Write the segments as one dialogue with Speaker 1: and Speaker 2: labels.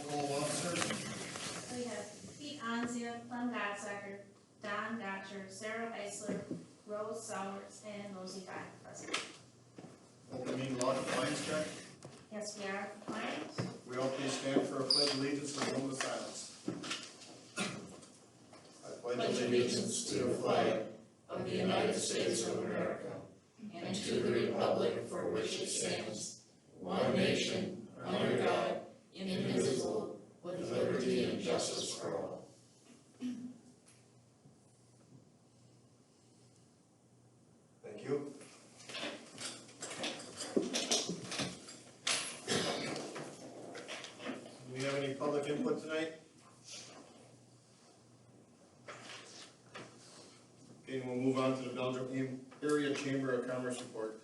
Speaker 1: call officer.
Speaker 2: We have Pete Anzia, Clem Godsacker, Don Gotcher, Sarah Eisler, Rose Sowers, and Rosie Vine, present.
Speaker 1: Open meeting law compliance check.
Speaker 2: Yes, we are compliant.
Speaker 1: We all please stand for a pledge of allegiance and a moment of silence. I
Speaker 3: pledge allegiance to the flag of the United States of America and to the republic for which it stands, one nation, under God, indivisible, with liberty and justice for all.
Speaker 1: Thank you. Do we have any public input tonight? Okay, we'll move on to the Belgium Area Chamber of Commerce report.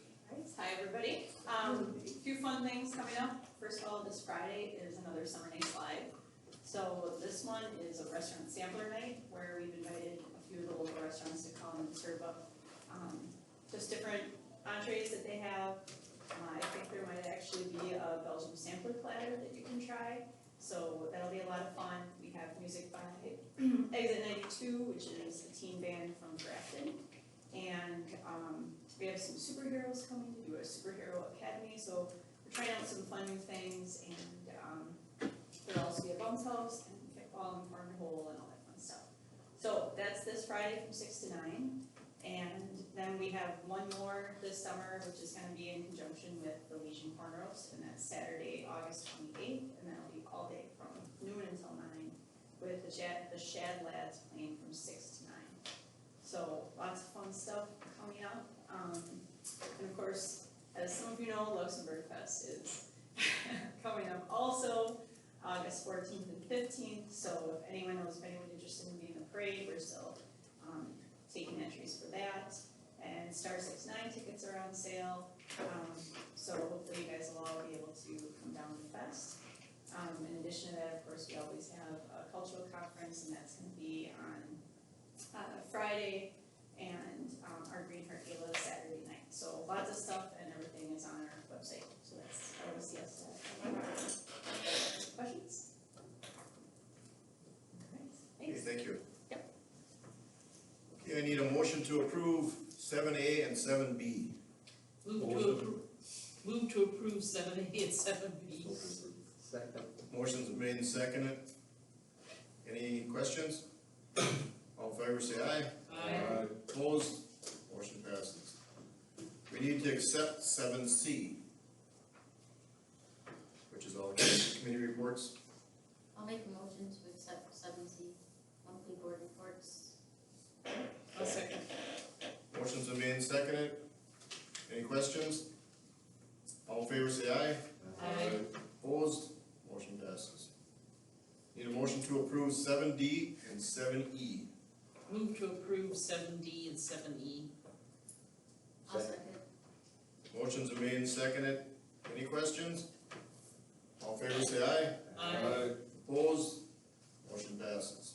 Speaker 4: Hi everybody. A few fun things coming up. First of all, this Friday is another Summer Nights Live. So this one is a restaurant sampler night where we've invited a few of the local restaurants to come and serve up just different entrees that they have. I think there might actually be a Belgium sampler platter that you can try. So that'll be a lot of fun. We have music by Exit 92, which is a teen band from Grafton. And we have some superheroes coming to do a superhero academy. So we're trying out some fun new things. And there'll also be a bounce house and kickball and cornhole and all that fun stuff. So that's this Friday from 6 to 9. And then we have one more this summer, which is going to be in conjunction with the Legion Corn Roast, and that's Saturday, August 28th, and that'll be all day from noon until 9, with the Shad Lads playing from 6 to 9. So lots of fun stuff coming up. And of course, as some of you know, Luxembourg Fest is coming up also August 14th and 15th. So if anyone knows of anyone interested in being in the parade, we're still taking entries for that. And Star 69 tickets are on sale. So hopefully you guys will all be able to come down to the fest. In addition to that, of course, we always have a cultural conference, and that's going to be on Friday, and our Green Heart Gala Saturday night. So lots of stuff, and everything is on our website. So that's LCS. Questions? All right,
Speaker 1: Okay,
Speaker 4: thanks.
Speaker 1: thank you.
Speaker 4: Yep.
Speaker 1: Okay, I need a motion to approve 7A and 7B.
Speaker 3: Move to approve 7A and 7B.
Speaker 5: Second.
Speaker 1: Motion's made and seconded. Any questions? All in favor say aye.
Speaker 3: Aye.
Speaker 1: Opposed? Motion passes. We need to accept 7C, which is all committee reports.
Speaker 6: I'll make a motion to accept 7C, monthly board reports.
Speaker 3: I'll second.
Speaker 1: Motion's been made and seconded. Any questions? All in favor say aye.
Speaker 3: Aye.
Speaker 1: Opposed? Motion passes. Need a motion to approve 7D and 7E.
Speaker 3: Move to approve 7D and 7E.
Speaker 6: I'll second.
Speaker 1: Motion's been made and seconded. Any questions? All in favor say aye.
Speaker 3: Aye.
Speaker 1: Opposed? Motion passes.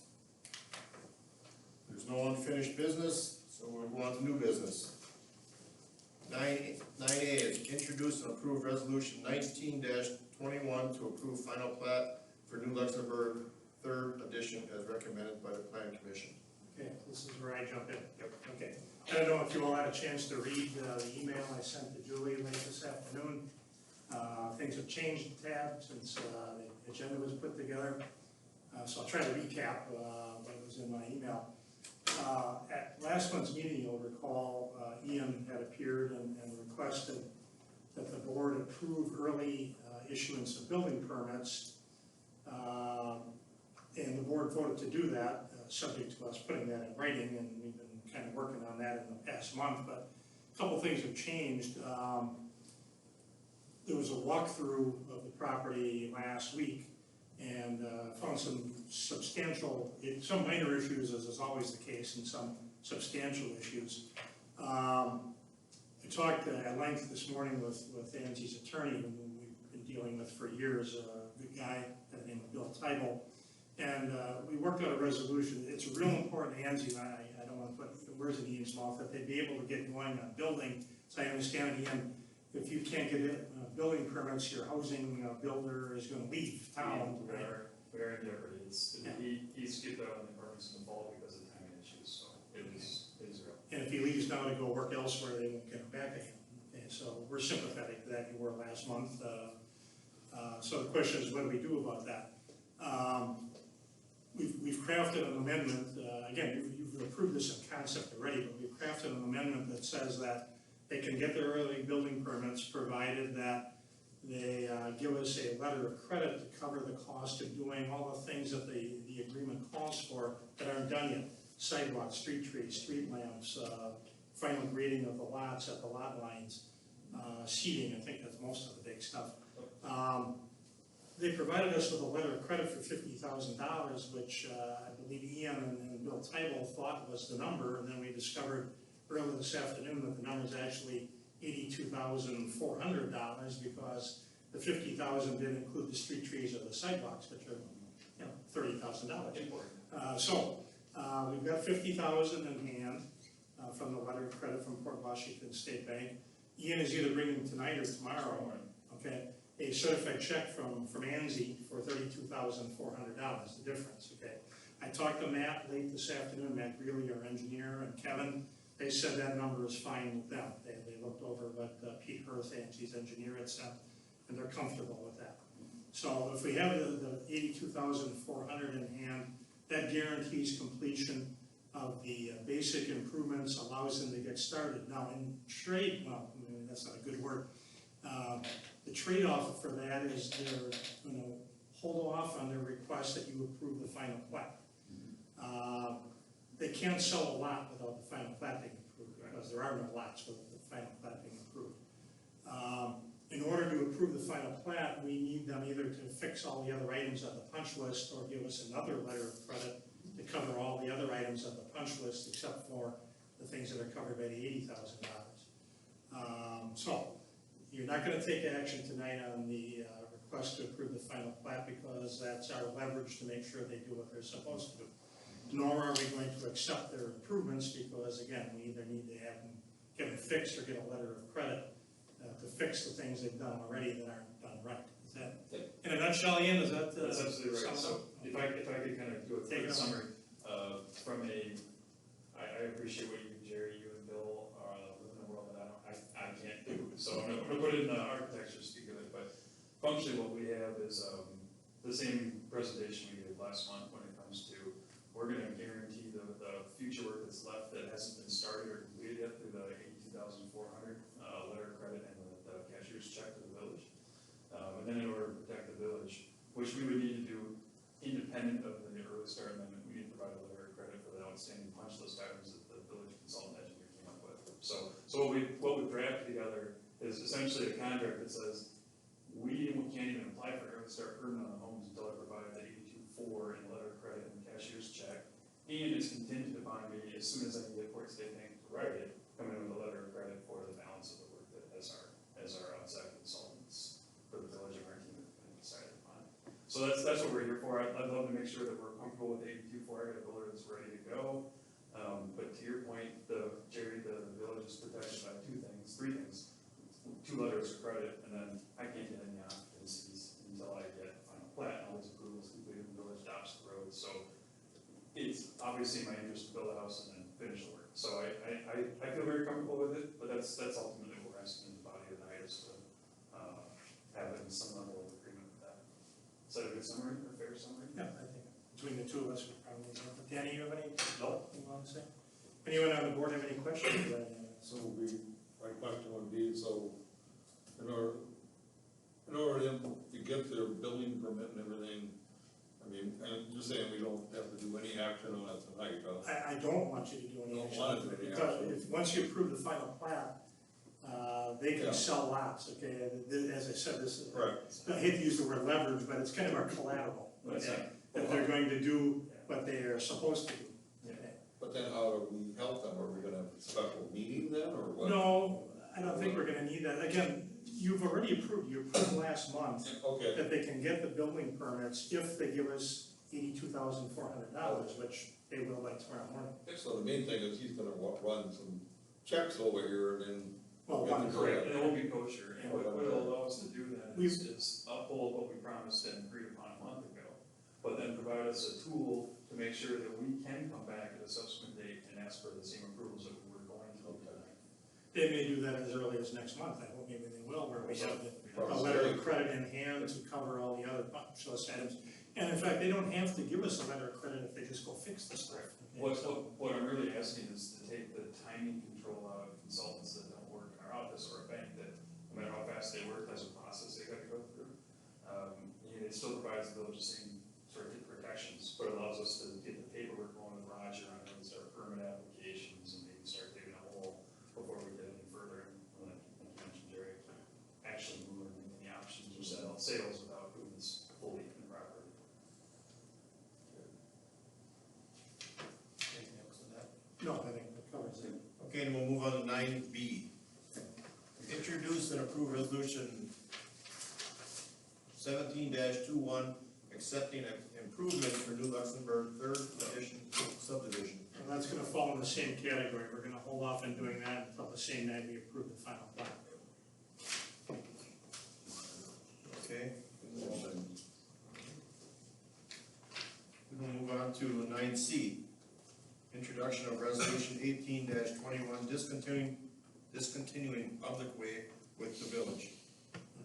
Speaker 1: There's no unfinished business, so we'll go on to new business. 9A is introduce and approve resolution 19-21 to approve final plat for New Luxembourg 3rd edition as recommended by the Plan Commission.
Speaker 7: Okay, this is where I jump in. Yep. Okay. I don't know if you all had a chance to read the email I sent to Julie late this afternoon. Things have changed a tad since the agenda was put together. So I'll try to recap what was in my email. At last month's meeting, you'll recall, Ian had appeared and requested that the board approve early issuance of building permits. And the board voted to do that, subject to us putting that in writing, and we've been kind of working on that in the past month, but a couple things have changed. There was a walkthrough of the property last week, and found some some minor issues, as is always the case, and some substantial issues. I talked at length this morning with Anzie's attorney, who we've been dealing with for years, a good guy by the name of Bill Tybel, and we worked out a resolution. It's real important to Anzie, I don't want to put words in Ian's mouth, that they'd be able to get going on building. So I understand, Ian, if you can't get building permits, your housing builder is gonna leave town.
Speaker 5: We are in jeopardy.
Speaker 7: Yeah.
Speaker 5: He skipped out on the apartments in the fall because of timing issues, so it is real.
Speaker 7: And if he leaves now to go work elsewhere, they won't get him back again. Okay, so we're sympathetic to that, you were last month. So the question is, what do we do about that? We've crafted an amendment, again, you've approved this in concept already, but we've crafted an amendment that says that they can get their early building permits provided that they give us a letter of credit to cover the cost of doing all the things that the agreement calls for that aren't done yet. Sidewalks, street trees, street lamps, final grading of the lots at the lot lines, seating, I think that's most of the big stuff. They provided us with a letter of credit for $50,000, which I believe Ian and Bill Tybal thought was the number, and then we discovered earlier this afternoon that the number is actually $82,400 because the $50,000 didn't include the street trees or the sidewalks, which are, $30,000. We've got $50,000 in hand from the letter of credit from Port Washington State Bank. Ian is either bringing tonight or tomorrow, okay, a certified check from ANSI for $32,400, the difference, okay. I talked to Matt late this afternoon, Matt Greeley, our engineer, and Kevin. They said that number is fine with them. They looked over what Pete Hirth, ANSI's engineer, had said, and they're comfortable with that. So if we have the $82,400 in hand, that guarantees completion of the basic improvements, allows them to get started. Now in trade, well, I mean, that's not a good word. The trade-off for that is they're going to hold off on their request that you approve the final plat. They can't sell a lot without the final plat being approved because there are no lots with the final plat being approved. In order to approve the final plat, we need them either to fix all the other items on the punch list or give us another letter of credit to cover all the other items on the punch list except for the things that are covered by the $80,000. So you're not going to take action tonight on the request to approve the final plat because that's our leverage to make sure they do what they're supposed to do. Nor are we going to accept their improvements because, again, we either need to have them get them fixed or get a letter of credit to fix the things they've done already that aren't done right. Is that, in a nutshell, Ian, is that?
Speaker 5: That's absolutely right. So if I could kind of do a quick summary, I appreciate what you, Jerry, you and Bill live in a world that I can't do. So I'm gonna put it in the architecture to speak of it, but functionally what we have is the same presentation we did last month when it comes to, we're gonna guarantee the future work that's left that hasn't been started or completed yet through the $82,400 letter of credit and the cashier's check to the village. And then in order to protect the village, which we would need to do independent of the early start amendment, we need to provide a letter of credit for the outstanding punch list items that the village consultant engineer came up with. So what we've drafted together is essentially a contract that says we can't even apply for early start permit on the homes until I provide the 82.4 and letter of credit and cashier's check, and it's contingent upon me as soon as I can get Port State Bank to write it, come in with a letter of credit for the balance of the work that as our outside consultants for the village and our team have decided upon. So that's what we're here for. I'd love to make sure that we're comfortable with 82.4. I got a builder that's ready to go. But to your point, Jerry, the village is protected by three things. 2 letters of credit, and then I can't get any occupancies until I get a final plat and all those approvals completed and the village adopts the road. So it's obviously in my interest to build a house and then finish the work. So I feel very comfortable with it, but that's ultimately what we're asking in the body tonight is to have it in some level of agreement with that. Is that a good summary or fair summary?
Speaker 7: Yeah, I think between the two of us, we probably have. Danny, you have any? No. You want to say? Anyone on the board have any questions?
Speaker 8: So my question would be, so in order for them to get their building permit and everything, I mean, I'm just saying we don't have to do any action on it tonight, huh?
Speaker 7: I don't want you to do any
Speaker 8: Don't
Speaker 7: action.
Speaker 8: want to do any
Speaker 7: Because
Speaker 8: action.
Speaker 7: once you approve the final plat, they can
Speaker 8: Yeah.
Speaker 7: sell lots, okay? As I said, this,
Speaker 8: Correct.
Speaker 7: I hate to use the word leverage, but it's kind of our collateral, okay? That they're going to do what they are supposed to do. Okay?
Speaker 8: But then how do we help them? Are we gonna have a special meeting then, or what?
Speaker 7: No, I don't think we're gonna need that. Again, you approved last month
Speaker 8: Okay,
Speaker 7: that they can get the building permits if they give us $82,400, which they will by tomorrow morning.
Speaker 8: so the main thing is he's gonna run some checks over here and then
Speaker 7: Well, one,
Speaker 5: Correct, and it won't be kosher, and what it'll allow us to do then
Speaker 7: We-
Speaker 5: is uphold what we promised and agreed upon a month ago. But then provide us a tool to make sure that we can come back at a subsequent date and ask for the same approvals that we were going to tonight.
Speaker 7: they may do that as early as next month, I hope maybe they will, where we have a letter of credit in hand to cover all the other punch list items. And in fact, they don't have to give us a letter of credit if they just go fix the stuff. Okay,
Speaker 5: What I'm really asking is to take the timing control out of consultants that don't work in our office or a bank that, no matter how fast they work, there's a process they gotta go through. It still provides the village the same sort of protections, but allows us to get the paperwork going with Roger on these our permit applications and maybe start digging a hole before we get any further. And like you mentioned, Jerry, actually moving any options or sales without doing this fully in the property.
Speaker 1: Anything else on that?
Speaker 7: No, I think that covers it.
Speaker 1: Okay, and we'll move on to 9B. Introduce and approve resolution 17-21, accepting improvements for New Luxembourg third edition subdivision.
Speaker 7: And that's gonna fall in the same category, we're gonna hold off on doing that until the same night we approve the final plat.
Speaker 1: Okay? We'll move on to 9C. Introduction of resolution 18-21, discontinuing public way with the village.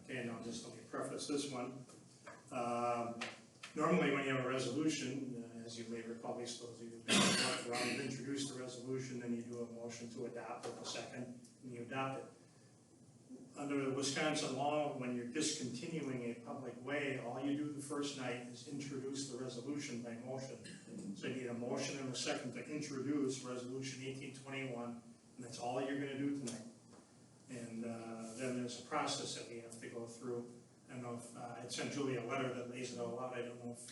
Speaker 7: Okay, now just let me preface this one. Normally, when you have a resolution, as you may recall, we supposed to introduce the resolution, then you do a motion to adopt it, a second, and you adopt it. Under the Wisconsin law, when you're discontinuing a public way, all you do the first night is introduce the resolution by motion. So you need a motion and a second to introduce resolution 1821, and that's all you're gonna do tonight. And then there's a process that we have to go through. I don't know if, I sent Julie a letter that lays it all out, I don't know if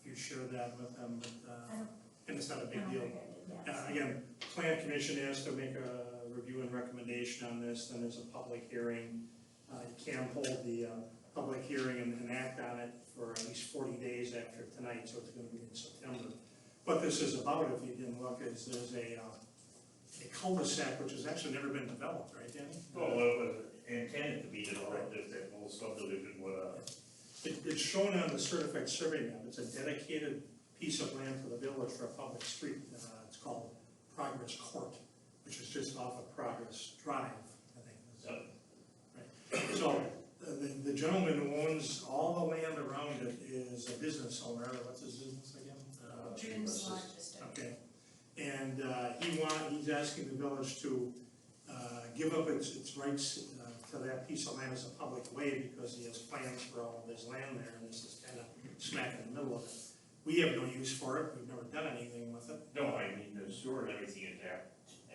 Speaker 7: you shared that with them, but, and it's not a big deal. Again, Plan Commission has to make a review and recommendation on this, then there's a public hearing. You can hold the public hearing and act on it for at least 40 days after tonight, so it's gonna be in September. What this is about, if you didn't look, is there's a cul-de-sac which has actually never been developed, right, Danny?
Speaker 9: Well, it was intended to be developed, just that whole subdivision would,
Speaker 7: It's shown on the certified survey map, it's a dedicated piece of land for the village for a public street, it's called Progress Court, which is just off of Progress Drive, I think. Right. So, the gentleman who owns all the land around it is a business owner, what's his business again?
Speaker 2: Dreams Logistics.
Speaker 7: Okay, and he's asking the village to give up its rights to that piece of land as a public way because he has plans for all of his land there, and this is kind of smack in the middle of it. We have no use for it, we've never done anything with it.
Speaker 9: no, I mean, the sewer and everything is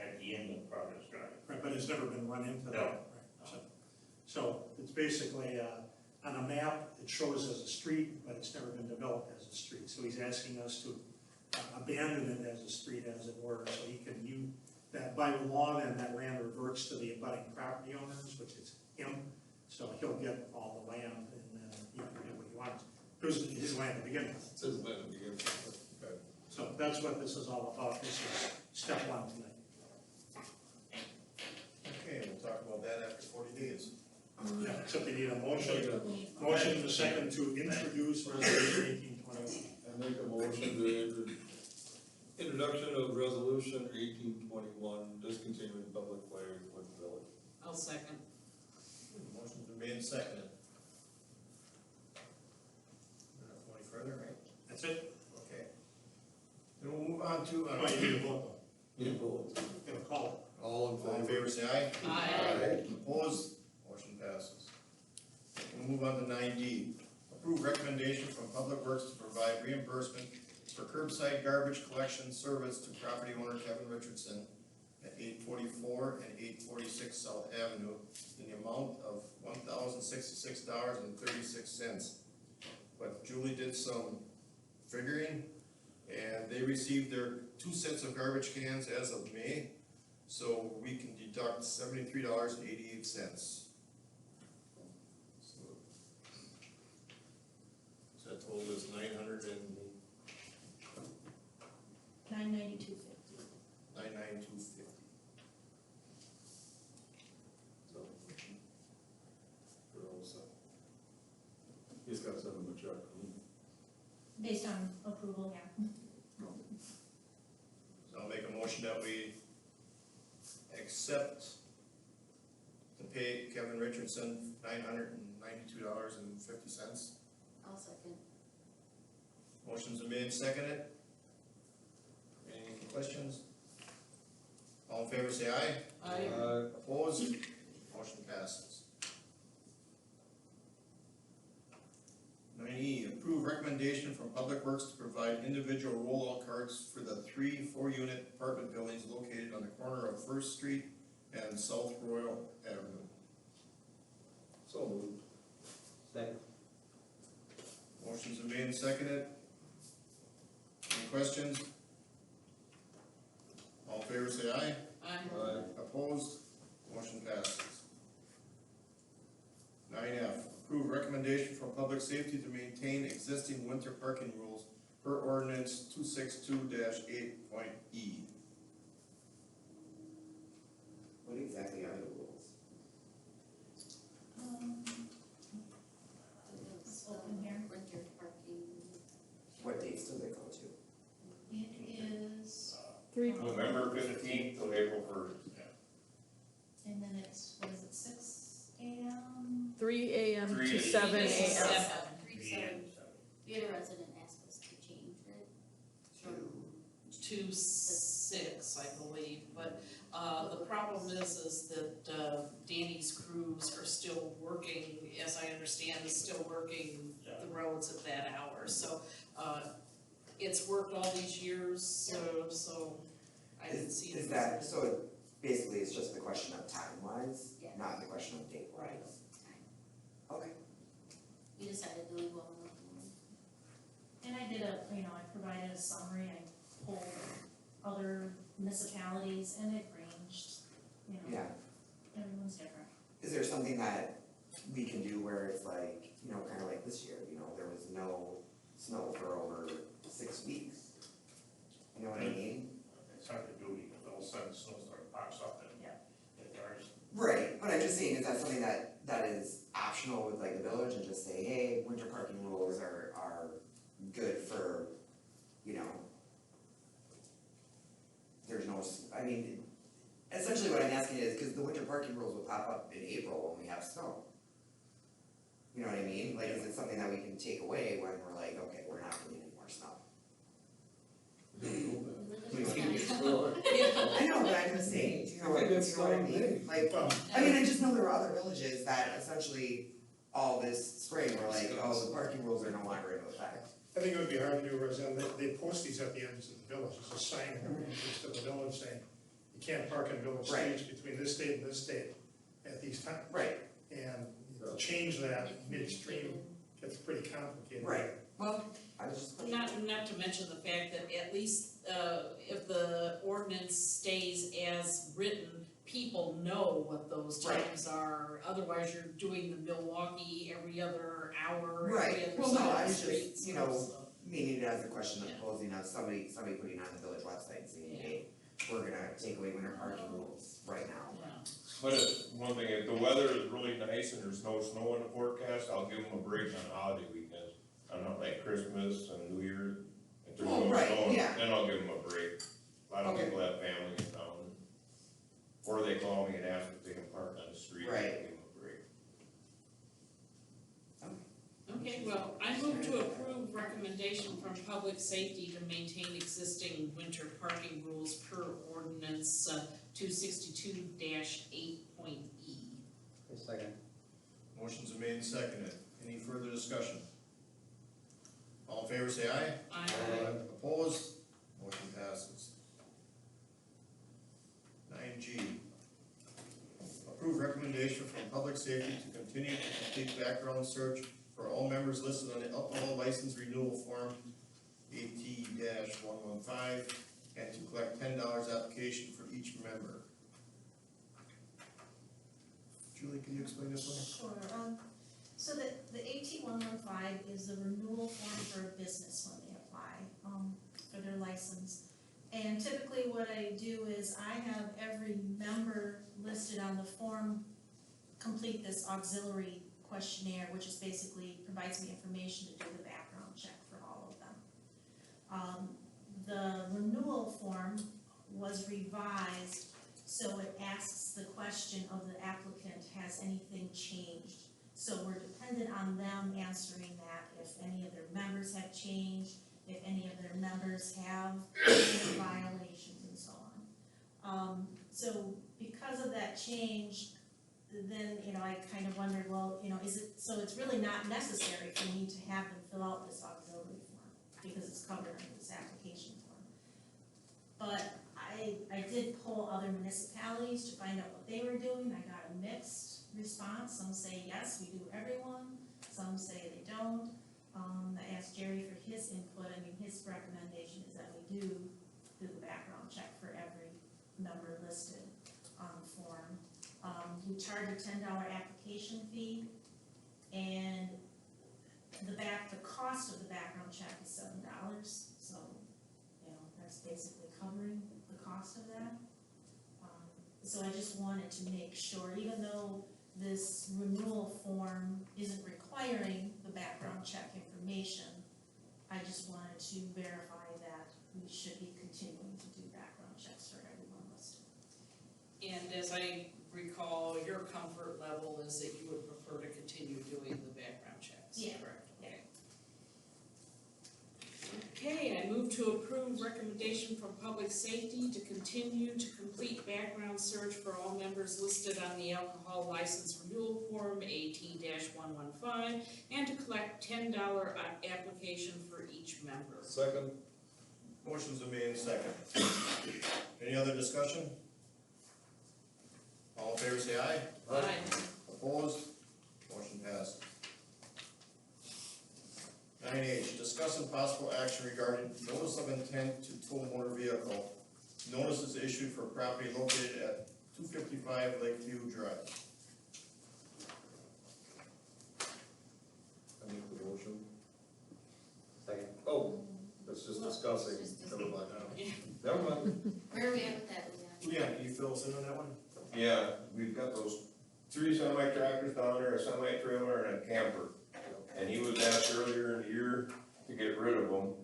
Speaker 9: at the end of Progress Drive.
Speaker 7: Right, but it's never been run into that.
Speaker 9: No.
Speaker 7: Right. So it's basically, on a map, it shows as a street, but it's never been developed as a street. So he's asking us to abandon it as a street, as it were, so he can use that. By law, then that land reverts to the abutting property owners, which is him. So he'll get all the land and he can do what he wants. It was his land to begin with.
Speaker 8: It says land to begin with. Okay.
Speaker 7: So that's what this is all about. This is step one tonight.
Speaker 1: Okay, we'll talk about that after 40 days.
Speaker 7: Yeah, except they need a motion. Motion and a second to introduce resolution 1821.
Speaker 8: I make a motion to introduction of resolution 1821, discontinuing public way with the village.
Speaker 3: I'll second.
Speaker 1: Motion's been made and seconded. Go any further, right?
Speaker 7: That's it?
Speaker 1: Okay. Then we'll move on to,
Speaker 7: Oh, you need a vote
Speaker 8: You vote.
Speaker 7: though. Gonna call
Speaker 1: all in favor, say aye.
Speaker 3: Aye.
Speaker 1: Opposed, motion passes. We'll move on to 9D. Approve recommendation from Public Works to provide reimbursement for curbside garbage collection service to property owner Kevin Richardson at 844 and 846 South Avenue in the amount of $1,066.36. But Julie did some figuring, and they received their 2 sets of garbage cans as of May, so we can deduct $73.88. So that total is $992.50.
Speaker 2: $992.50.
Speaker 8: check.
Speaker 2: Based on approval, yeah.
Speaker 1: So I'll make a motion that we accept to pay Kevin Richardson $992.50.
Speaker 6: I'll second.
Speaker 1: Motion's been made, seconded. Any questions? All in favor, say aye. Opposed? Motion passes. 9E, approve recommendation from Public Works to provide individual rollout cards for the 3 4-unit apartment buildings located on the corner of First Street and South Royal Avenue.
Speaker 8: So moved.
Speaker 10: Second.
Speaker 1: Motion's been made and seconded. Any questions? All in favor, say aye.
Speaker 8: Aye.
Speaker 1: Opposed? Motion passes. 9F, approve recommendation from Public Safety to maintain existing winter parking rules per ordinance 262-8.E.
Speaker 10: What exactly are the rules?
Speaker 2: It's open here.
Speaker 6: Winter parking.
Speaker 10: What dates do they go to?
Speaker 2: It is,
Speaker 9: November 15th to April 1st.
Speaker 2: and then it's, what is it, 6 AM?
Speaker 3: 3 AM
Speaker 9: 3
Speaker 3: to
Speaker 9: to
Speaker 3: 7 AM.
Speaker 6: 3-7. We had a resident ask us to change it.
Speaker 11: To 6, I believe, but, the problem is that, Danny's crews are still working, as I understand, is still working the roads at that hour, so, it's worked all these years, so I didn't see it.
Speaker 10: Is that, so it basically it's just the question of time-wise,
Speaker 6: Yeah.
Speaker 10: not the question of date-wise? Okay.
Speaker 6: We decided to leave well enough alone.
Speaker 2: And I did I provided a summary, I pulled other municipalities, and it ranged,
Speaker 10: Yeah.
Speaker 2: everyone's different.
Speaker 10: Is there something that we can do where it's like, kind of like this year, there was no snow for over 6 weeks? You know what I mean?
Speaker 9: It's hard to do because all of a sudden snowstorm pops up and it cars.
Speaker 10: Right, but I'm just saying, is that something that is optional with like the village and just say, hey, winter parking rules are good for, there's no, essentially what I'm asking is, cause the winter parking rules will pop up in April when we have snow. You know what I mean? Like, is it something that we can take away when we're like, okay, we're not getting any more snow? I know, but I'm just saying, do you know what I mean? Like, I just know there are other villages that essentially all this spring were like, oh, the parking rules are no longer in effect.
Speaker 7: I think it would be hard to do, Roseanne, they post these at the ends of the village, it's a sign in the entrance to the village saying, you can't park in village
Speaker 10: Right.
Speaker 7: streets between this date and this date at these times.
Speaker 10: Right.
Speaker 7: And to change that midstream gets pretty complicated.
Speaker 10: Right. Well, I was just.
Speaker 11: Not to mention the fact that at least, if the ordinance stays as written, people know what those
Speaker 10: Right.
Speaker 11: times are, otherwise you're doing the Milwaukee every other hour,
Speaker 10: Right.
Speaker 11: every other
Speaker 10: Well, no,
Speaker 11: side
Speaker 10: I
Speaker 11: of the
Speaker 10: was
Speaker 11: street,
Speaker 10: just,
Speaker 11: so.
Speaker 10: meaning it as a question of
Speaker 11: Yeah.
Speaker 10: posing of somebody putting on the village website saying, hey, we're gonna take away winter parking rules right now.
Speaker 11: Yeah.
Speaker 12: But one thing, if the weather is really nice and there's no snow in the forecast, I'll give them a break on holiday weekends. I'm not like Christmas and New Year, if there's
Speaker 10: Oh,
Speaker 12: no
Speaker 10: right,
Speaker 12: snow,
Speaker 10: yeah.
Speaker 12: then I'll give them a break. A lot of
Speaker 10: Okay.
Speaker 12: people have family in town. Or they call me and ask if they can park on the street, I'll
Speaker 10: Right.
Speaker 12: give them a break.
Speaker 11: Okay, well, I move to approve recommendation from Public Safety to maintain existing winter parking rules per ordinance 262-8.E.
Speaker 10: Second.
Speaker 1: Motion's been made and seconded. Any further discussion? All in favor, say aye. Opposed? Motion passes. 9G, approve recommendation from Public Safety to continue to complete background search for all members listed on the alcohol license renewal form AT-115 and to collect $10 application for each member. Julie, can you explain this one?
Speaker 2: Sure, so the AT-115 is the renewal form for a business when they apply, for their license. And typically what I do is I have every member listed on the form complete this auxiliary questionnaire, which is basically provides me information to do the background check for all of them. The renewal form was revised, so it asks the question of the applicant, has anything changed? So we're dependent on them answering that, if any of their members have changed, if any of their members have violations and so on. So because of that change, then, I kind of wondered, well, is it, so it's really not necessary for me to have them fill out this auxiliary form, because it's covered under this application form. But I did poll other municipalities to find out what they were doing. I got a mixed response. Some say, yes, we do everyone. Some say they don't. I asked Jerry for his input. His recommendation is that we do the background check for every member listed on the form. We charge a $10 application fee, and the cost of the background check is $7. So, that's basically covering the cost of that. So I just wanted to make sure, even though this renewal form isn't requiring the background check information, I just wanted to verify that we should be continuing to do background checks for everyone listed.
Speaker 11: And as I recall, your comfort level is that you would prefer to continue doing the background checks,
Speaker 2: Yeah.
Speaker 11: correct? Okay, I move to approve recommendation from Public Safety to continue to complete background search for all members listed on the alcohol license renewal form AT-115 and to collect $10 application for each member.
Speaker 8: Second.
Speaker 1: Motion's been made and second. Any other discussion? All in favor say aye.
Speaker 11: Aye.
Speaker 1: Opposed? Motion passed. 9H, discuss and possible action regarding notice of intent to tow motor vehicle. Notice is issued for property located at 255 Lakeview Drive.
Speaker 8: I make the motion.
Speaker 10: Second.
Speaker 8: Oh, that's just discussing. Never mind. Never mind.
Speaker 6: Where are we at with that, Leon?
Speaker 1: Leon, can you fill us in on that one?
Speaker 12: Yeah, we've got those 3 semi-tractors down there, a semi-trailer and a camper. And he was asked earlier in the year to get rid of them,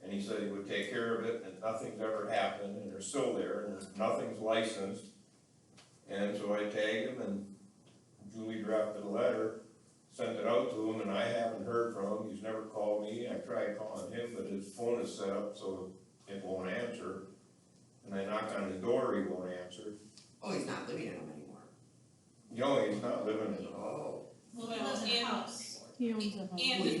Speaker 12: and he said he would take care of it, and nothing's ever happened, and they're still there, and nothing's licensed. And so I tagged him, and Julie drafted a letter, sent it out to him, and I haven't heard from him. He's never called me. I tried calling him, but his phone is set up so it won't answer. And I knock on his door, he won't answer.
Speaker 10: Oh, he's not living in them anymore.
Speaker 12: No, he's not living in them.
Speaker 10: Oh.
Speaker 2: Well, he lives in a house.
Speaker 10: Well, he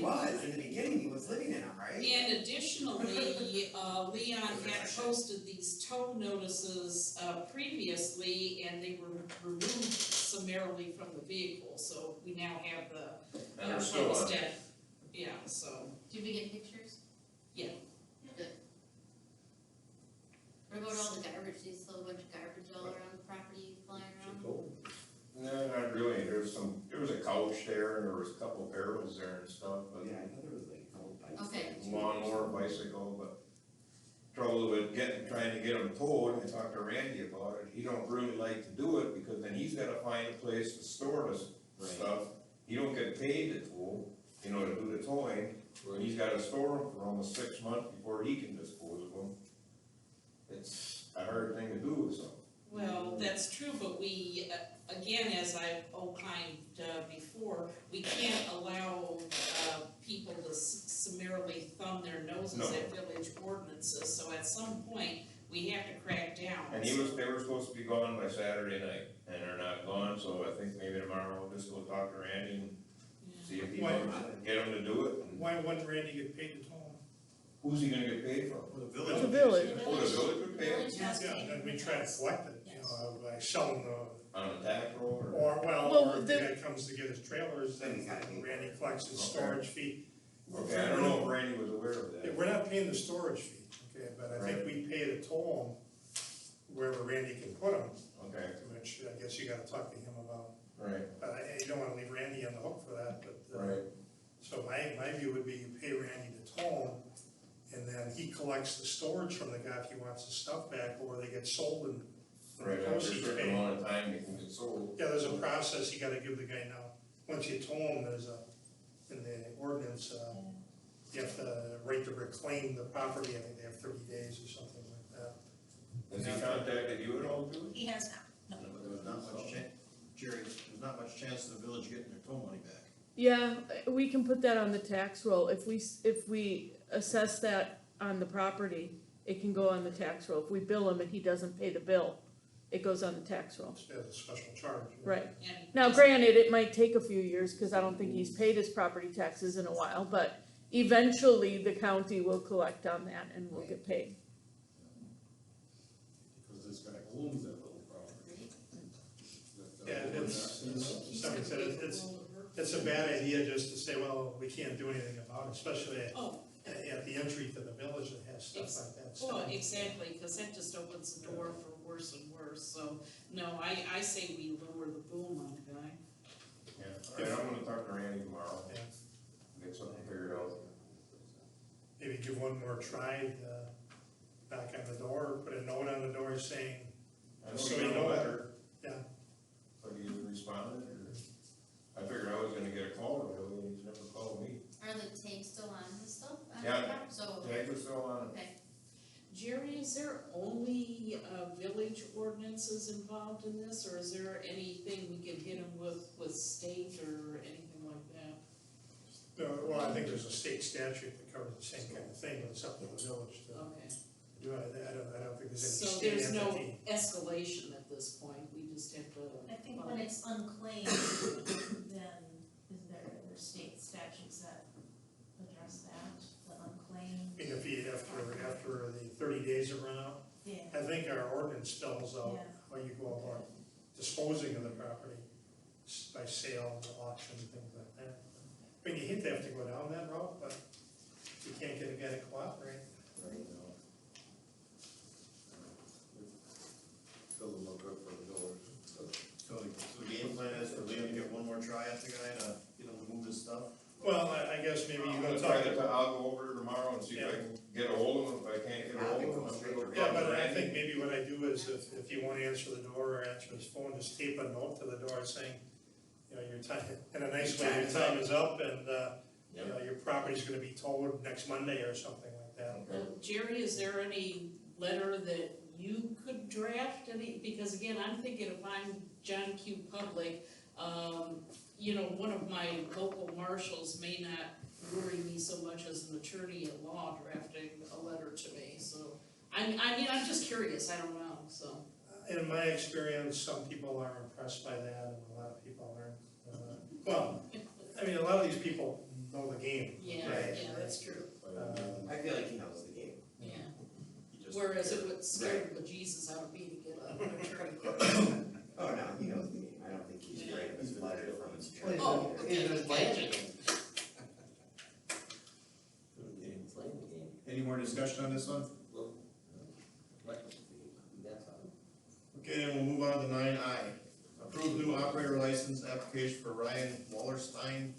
Speaker 10: was, in the beginning, he was living in them, right?
Speaker 11: And additionally, Leon had posted these tow notices previously, and they were removed summarily from the vehicle, so we now have the
Speaker 12: And they're still on.
Speaker 11: homestead. Yeah, so,
Speaker 6: Did we get pictures?
Speaker 11: Yeah.
Speaker 6: Good. What about all the garbage? Do you still have a bunch of garbage all around the property flying around?
Speaker 12: No, not really. There was a couch there, and there was a couple barrels there and stuff, but
Speaker 10: Yeah, I thought there was like old bikes.
Speaker 6: Okay.
Speaker 12: lawnmower, bicycle, but trouble with trying to get them towed, I talked to Randy about it, he don't really like to do it, because then he's gotta find a place to store this stuff. He don't get paid to tow, to do the towing, and he's gotta store them for almost 6 months before he can dispose of them. It's a hard thing to do, so.
Speaker 11: well, that's true, but we, again, as I've opined before, we can't allow people to summarily thumb their noses
Speaker 12: No.
Speaker 11: at village ordinances, so at some point, we have to crack down.
Speaker 12: And they were supposed to be gone by Saturday night, and they're not gone, so I think maybe tomorrow I'll just go talk to Randy and see if he wants to get him to do it. And
Speaker 7: Why wouldn't Randy get paid to tow them?
Speaker 12: who's he gonna get paid from?
Speaker 1: Or the village?
Speaker 3: The village.
Speaker 12: Oh, the village would pay him?
Speaker 2: Village has
Speaker 7: Yeah,
Speaker 2: paid.
Speaker 7: then we try to collect it, by selling
Speaker 12: On a tax roll, or?
Speaker 7: or if the guy comes to get his trailers,
Speaker 10: Then
Speaker 7: then
Speaker 10: he's gotta pay for
Speaker 7: Randy
Speaker 10: it.
Speaker 7: collects his
Speaker 12: Okay.
Speaker 7: storage fee.
Speaker 12: Okay, I don't know if Randy was aware of
Speaker 7: Yeah,
Speaker 12: that.
Speaker 7: we're not paying the storage fee, okay, but I think
Speaker 12: Right.
Speaker 7: we pay to tow them wherever Randy can put them,
Speaker 12: Okay,
Speaker 7: which I guess you gotta talk to him about.
Speaker 12: right,
Speaker 7: You don't wanna leave Randy on the hook for that, but,
Speaker 12: right,
Speaker 7: so my view would be you pay Randy to tow them, and then he collects the storage from the guy if he wants his stuff back, or they get sold and
Speaker 12: right, after a
Speaker 7: proceeds
Speaker 12: certain
Speaker 7: paid.
Speaker 12: amount of time, it can get sold.
Speaker 7: Yeah, there's a process you gotta give the guy now. once you tow them, there's in the ordinance, you have to right to reclaim the property, I think they have 30 days or something like that.
Speaker 12: Has he contacted you at all, Julie?
Speaker 2: He has not.
Speaker 1: But there was not much Jerry, there's not much chance of the village getting their tow money back.
Speaker 13: Yeah, we can put that on the tax roll. If we assess that on the property, it can go on the tax roll. If we bill him and he doesn't pay the bill, it goes on the tax roll.
Speaker 7: It's a special charge.
Speaker 13: Right.
Speaker 11: And
Speaker 13: Now granted, it might take a few years, cause I don't think he's paid his property taxes in a while, but eventually the county will collect on that and we'll get paid.
Speaker 8: Because this guy owns that little property.
Speaker 7: Yeah, it's, somebody said it's a bad idea just to say, well, we can't do anything about it, especially
Speaker 11: Oh,
Speaker 7: at the entry to the village that has stuff like that. So-
Speaker 11: well, exactly, cause that just opens the door for worse and worse, so, no, I say we lower the boom on the guy.
Speaker 12: Yeah, alright, I'm gonna talk to Randy tomorrow,
Speaker 7: Yeah.
Speaker 12: get something figured out.
Speaker 7: Maybe give one more try, knock on the door, put a note on the door saying,
Speaker 12: I know
Speaker 7: So
Speaker 12: you
Speaker 7: you
Speaker 12: got
Speaker 7: know
Speaker 12: a
Speaker 7: that-
Speaker 12: letter.
Speaker 7: yeah.
Speaker 12: But he responded, or, I figured I was gonna get a call, really, and he's never called me.
Speaker 6: Are the tags still on and stuff?
Speaker 12: Yeah.
Speaker 6: So,
Speaker 12: Tag was still on.
Speaker 6: okay.
Speaker 11: Jerry, is there only, village ordinances involved in this, or is there anything we can hit him with state or anything like that?
Speaker 7: Well, I think there's a state statute that covers the same kind of thing, but it's up to the village to
Speaker 11: Okay,
Speaker 7: do it. I don't think there's
Speaker 11: so
Speaker 7: any state
Speaker 11: there's no
Speaker 7: entity.
Speaker 11: escalation at this point, we just have to.
Speaker 2: I think when it's unclaimed, then is there state statutes that address that, the unclaimed?
Speaker 7: I mean, if you, after the 30 days have run out,
Speaker 2: Yeah,
Speaker 7: I think our ordinance spells out
Speaker 2: yeah.
Speaker 7: how you go about disposing of the property by sale, auction, things like that. I mean, you hate to have to go down that route, but you can't get a guy to cooperate.
Speaker 8: Doesn't look good for the village.
Speaker 1: So the game plan is for Liam to get one more try at the guy to get him to move his stuff?
Speaker 7: Well, I guess maybe you
Speaker 12: I'm
Speaker 7: go
Speaker 12: gonna
Speaker 7: talk
Speaker 12: try
Speaker 7: to.
Speaker 12: to, I'll go over tomorrow and see if I can get a hold of him, if I can't get a hold of him, I'm gonna go.
Speaker 7: Yeah,
Speaker 12: talk to
Speaker 7: but I
Speaker 12: Randy.
Speaker 7: think maybe what I do is if you won't answer the door or answer his phone, just tape a note to the door saying, you know, your time, in a nice way, your time is up and, you know, your property's gonna be towed next Monday or something like that.
Speaker 11: Jerry, is there any letter that you could draft, because again, I'm thinking if I'm John Q. Public, you know, one of my local marshals may not worry me so much as an attorney at law drafting a letter to me, so. I mean, I'm just curious, I don't know, so.
Speaker 7: In my experience, some people are impressed by that and a lot of people aren't. Well, I mean, a lot of these people know the game.
Speaker 11: Yeah,
Speaker 10: Right.
Speaker 11: yeah, that's true,
Speaker 10: I feel like he knows the game.
Speaker 11: yeah.
Speaker 1: He just-
Speaker 11: Whereas it would scare the bejesus out of me to get an attorney.
Speaker 10: Oh, no, he knows the game. I don't think he's afraid of his letter from his attorney.
Speaker 11: Oh, okay,
Speaker 1: Any more discussion on this one? Okay, then we'll move on to 9I. Approve new operator license application for Ryan Wallerstein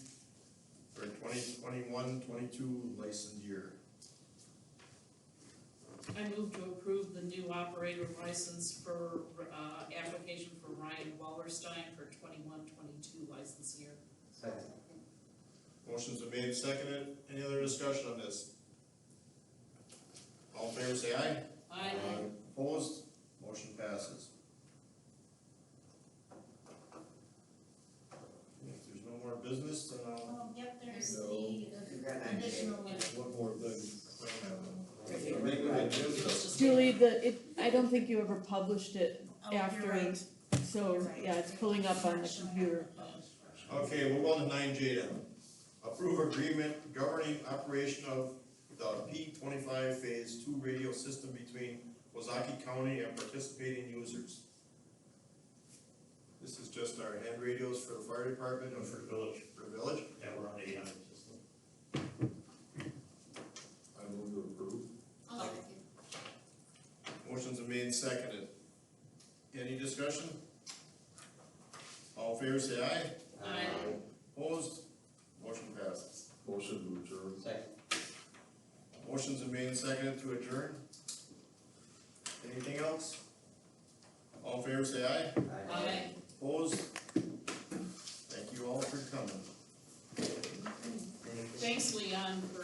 Speaker 1: for 2021-22 license year.
Speaker 11: I move to approve the new operator license for, application for Ryan Wallerstein for 21-22 license year.
Speaker 1: Motion's been made, seconded. Any other discussion on this? All in favor, say aye.
Speaker 11: Aye.
Speaker 1: Opposed? Motion passes. If there's no more business, then I'll.
Speaker 2: Yep, there's
Speaker 1: No.
Speaker 2: the
Speaker 10: You've got 9 days.
Speaker 2: additional one.
Speaker 1: One more thing.
Speaker 13: Julie, I don't think you ever published it
Speaker 2: Oh, you're
Speaker 13: after,
Speaker 2: right.
Speaker 13: so,
Speaker 2: You're right.
Speaker 13: yeah, it's pulling up on the computer.
Speaker 1: Okay, move on to 9J then. Approve agreement governing operation of the P25 Phase 2 radio system between Wazaki County and participating users. This is just our hand radios for the fire department and for the village. For the village?
Speaker 9: Yeah, we're on 800 system.
Speaker 8: I move to approve.
Speaker 6: I'll second.
Speaker 1: Motion's been made and seconded. Any discussion? All in favor say aye.
Speaker 11: Aye.
Speaker 1: Opposed? Motion passes.
Speaker 8: Motion to adjourn.
Speaker 1: Motion's been made and seconded to adjourn. Anything else? All in favor say aye.
Speaker 11: Aye.
Speaker 1: Opposed? Thank you you all for coming.
Speaker 11: Thanks, Leon, for